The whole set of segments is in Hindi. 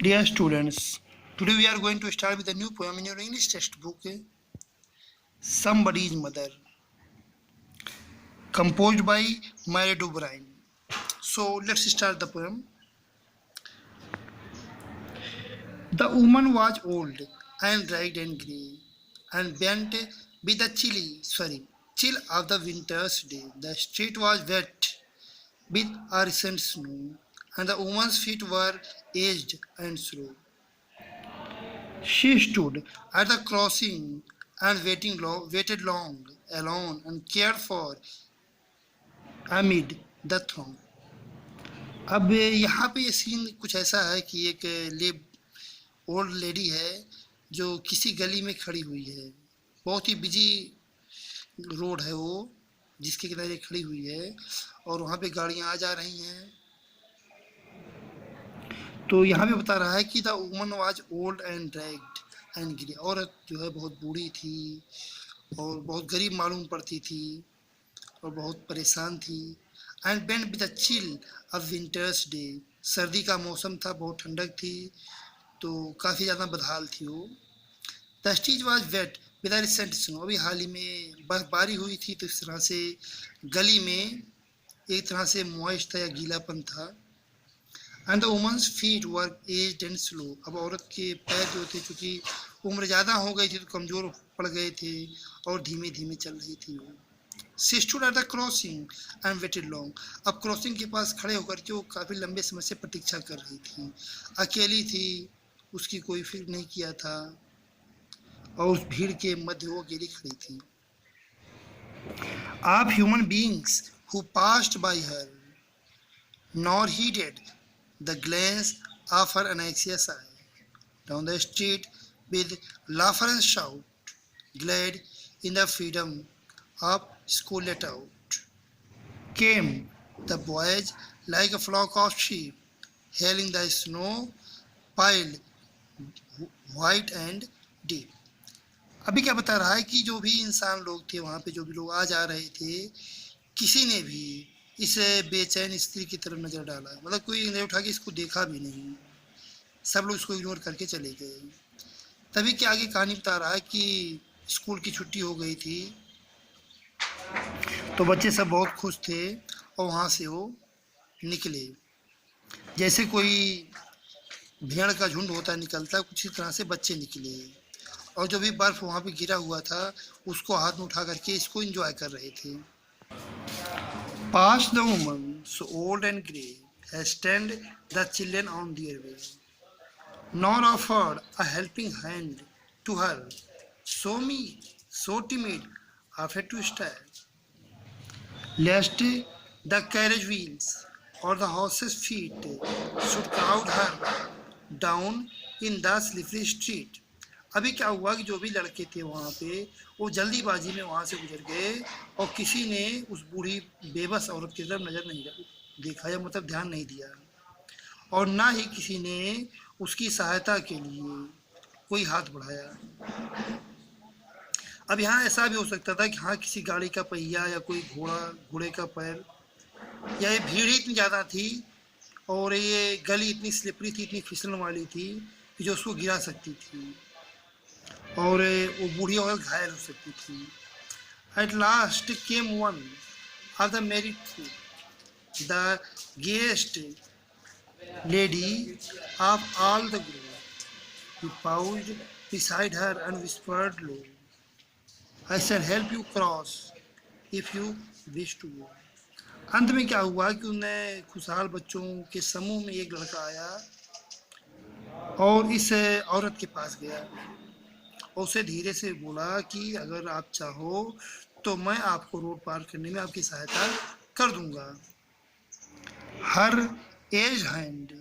Dear students, today we are going to start with a new poem in your English textbook, Somebody's Mother, composed by Mary O'Brien. So let's start the poem. The woman was old and ragged and grey, and bent with the chill of the winter's day. The street was wet with a recent snow, and the woman's feet were aged and slow. She stood at the crossing and waited long, alone, and cared for amid the throng. अब यहाँ पे ये सीन कुछ ऐसा है कि एक ओल्ड लेडी है जो किसी गली में खड़ी हुई है। बहुत ही बिजी रोड है वो, जिसके किनारे खड़ी हुई है और वहाँ पे गाड़ियाँ आ जा रही हैं। तो यहाँ पे बता रहा है कि the woman was old and ragged and grey. औरत जो है बहुत बूढ़ी थी और बहुत गरीब मालूम पड़ती थी और बहुत परेशान थी। And bent with the chill of winters day, सर्दी का मौसम था, बहुत ठंडक थी, तो काफ़ी ज़्यादा बदहाल थी वो। The street was wet with a recent snow, अभी हाल ही में बर्फबारी हुई थी, तो इस तरह से गली में एक तरह से मॉइस्ट था या गीलापन था। And the woman's feet were aged and slow, अब औरत के पैर जो थे चूँकि उम्र ज़्यादा हो गई थी तो कमज़ोर पड़ गए थे और धीमे धीमे चल रही थी वो। She stood at the crossing and waited long, अब क्रॉसिंग के पास खड़े होकर के वो काफ़ी लंबे समय से प्रतीक्षा कर रही थी। अकेली थी, उसकी कोई फिक्र नहीं किया था और उस भीड़ के मध्य वो अकेली खड़ी थी। Of human beings who passed by her, nor heeded the glance of her anxious eye. Down the street with laughter and shout, glad in the freedom of school let out, came the boys like a flock of sheep, hailing the snow piled white and deep. अभी क्या बता रहा है कि जो भी इंसान लोग थे वहाँ पे, जो भी लोग आ जा रहे थे, किसी ने भी इस बेचैन स्त्री की तरफ नज़र डाला, मतलब कोई नज़र उठा के इसको देखा भी नहीं, सब लोग इसको इग्नोर करके चले गए। तभी क्या आगे कहानी बता रहा है कि स्कूल की छुट्टी हो गई थी, तो बच्चे सब बहुत खुश थे और वहाँ से वो निकले, जैसे कोई भेड़ का झुंड होता है निकलता, कुछ इस तरह से बच्चे निकले और जो भी बर्फ वहाँ पे गिरा हुआ था उसको हाथ में उठा करके इसको एंजॉय कर रहे थे। Past the woman so old and grey has stand the children on their way, nor offered a helping hand to her, so meek, so timid, afraid to stare, lest the carriage wheels or the horse's feet should crowd her down in the slippery street. अभी क्या हुआ कि जो भी लड़के थे वहाँ पे वो जल्दीबाजी में वहाँ से गुजर गए और किसी ने उस बूढ़ी बेबस औरत की तरफ नज़र नहीं देखा, या मतलब ध्यान नहीं दिया, और ना ही किसी ने उसकी सहायता के लिए कोई हाथ बढ़ाया। अब यहाँ ऐसा भी हो सकता था कि हाँ, किसी गाड़ी का पहिया या कोई घोड़े का पैर, या ये भीड़ ही इतनी ज़्यादा थी और ये गली इतनी स्लिपरी थी, इतनी फिसलन वाली थी कि जो उसको गिरा सकती थी और वो बूढ़ी औरत घायल हो सकती थी। At last came one of the married couple, the gayest lady of all the group. He paused beside her and whispered low, I shall help you cross if you wish to go. अंत में क्या हुआ कि उन्हें खुशहाल बच्चों के समूह में एक लड़का आया और इस औरत के पास गया और उसे धीरे से बोला कि अगर आप चाहो तो मैं आपको रोड पार करने में आपकी सहायता कर दूंगा। Her aged hand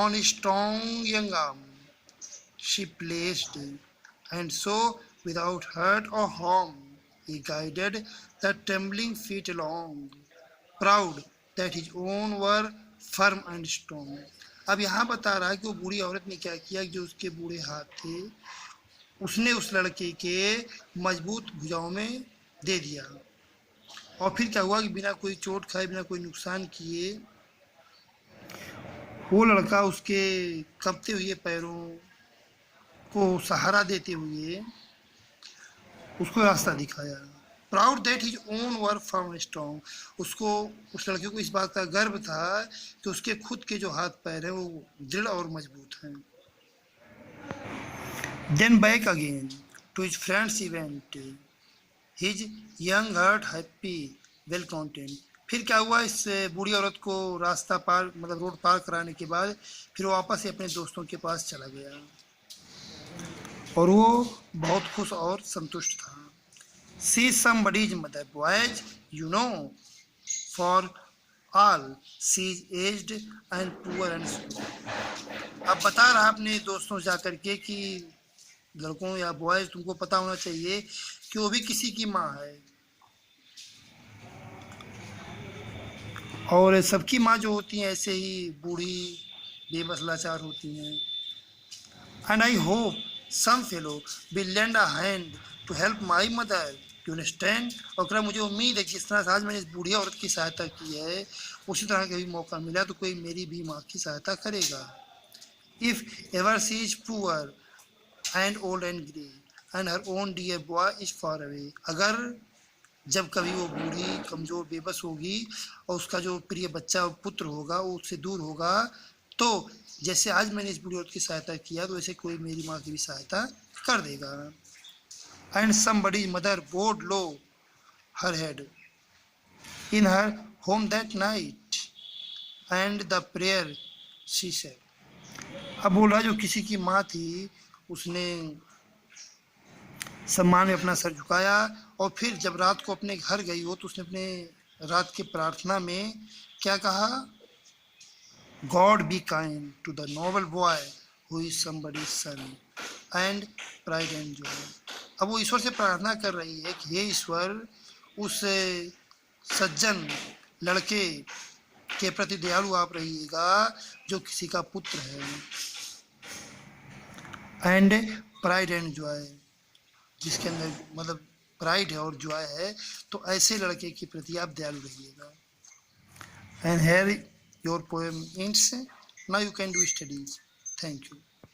on a strong young arm she placed, and so without hurt or harm he guided the trembling feet along, proud that his own were firm and strong. अब यहाँ बता रहा है कि वो बूढ़ी औरत ने क्या किया, जो उसके बूढ़े हाथ थे उसने उस लड़के के मजबूत भुजाओं में दे दिया, और फिर क्या हुआ कि बिना कोई चोट खाए, बिना कोई नुकसान किए वो लड़का उसके कँपते हुए पैरों को सहारा देते हुए उसको रास्ता दिखाया। Proud that his own were firm strong, उसको, उस लड़के को इस बात का गर्व था कि उसके खुद के जो हाथ पैर हैं वो दृढ़ और मजबूत हैं। Then back again to his friends he went, his young heart happy well content. फिर क्या हुआ, इस बूढ़ी औरत को रास्ता पार, मतलब रोड पार कराने के बाद फिर वो वापस से अपने दोस्तों के पास चला गया और वो बहुत खुश और संतुष्ट था। सी somebody's mother, boys, you know, for all she is aged and poor and slow। अब बता रहा अपने दोस्तों से जाकर के कि लड़कों या बॉयज, तुमको पता होना चाहिए कि वो भी किसी की माँ है, और सबकी माँ जो होती हैं ऐसे ही बूढ़ी बेबस लाचार होती हैं। And I hope some fellow will lend a hand to help my mother to understand. और कह मुझे उम्मीद है कि जिस तरह से आज मैंने इस बूढ़ी औरत की सहायता की है, उसी तरह कभी मौका मिला तो कोई मेरी भी माँ की सहायता करेगा। If ever she is poor and old and grey and her own dear boy is far away, अगर जब कभी वो बूढ़ी कमजोर बेबस होगी और उसका जो प्रिय बच्चा पुत्र होगा वो उससे दूर होगा, तो जैसे आज मैंने इस बूढ़ी औरत की सहायता किया तो वैसे कोई मेरी माँ की भी सहायता कर देगा। And somebody's mother bowed low her head in her home that night and the prayer she said। अब बोला जो किसी की माँ थी उसने सम्मान में अपना सर झुकाया और फिर जब रात को अपने घर गई हो तो उसने अपने रात की प्रार्थना में क्या कहा, God be kind to the noble boy who is somebody's son and pride and joy. अब वो ईश्वर से प्रार्थना कर रही है कि हे ईश्वर, उस सज्जन लड़के के प्रति दयालु आप रहिएगा जो किसी का पुत्र है, एंड प्राइड एंड जॉय, जिसके अंदर मतलब प्राइड है और जॉय है, तो ऐसे लड़के के प्रति आप दयालु रहिएगा। And here your poem ends, now you can do studies. Thank you.